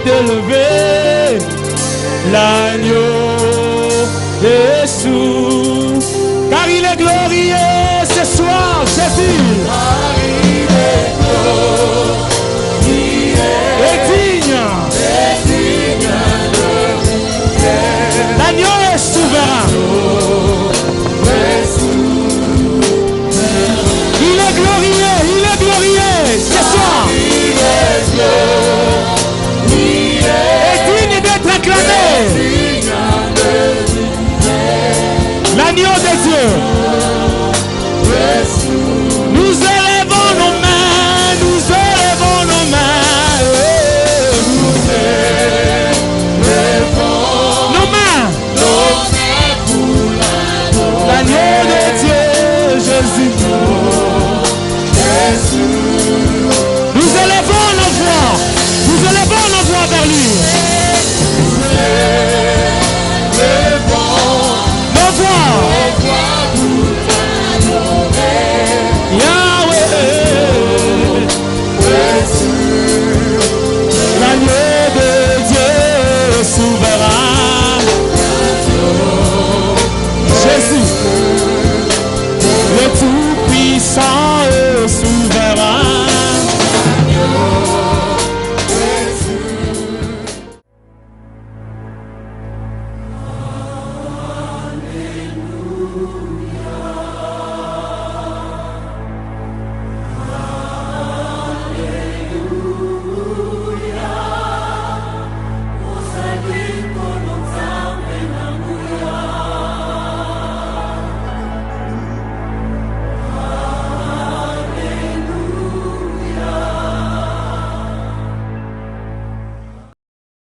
d'élever, l'agneau est souverain. Car il est glorieux ce soir, Jésus. Car il est glorieux et digne. L'agneau est souverain. Il est glorieux ce soir. Et digne d'être acclamé. L'agneau de Dieu. Nous élevons nos mains, nous élevons nos mains. Nous élevons nos mains. L'agneau de Dieu, Jésus. Nous élevons nos voix vers lui. Nos voix. Yahweh. L'agneau de Dieu souverain. Jésus.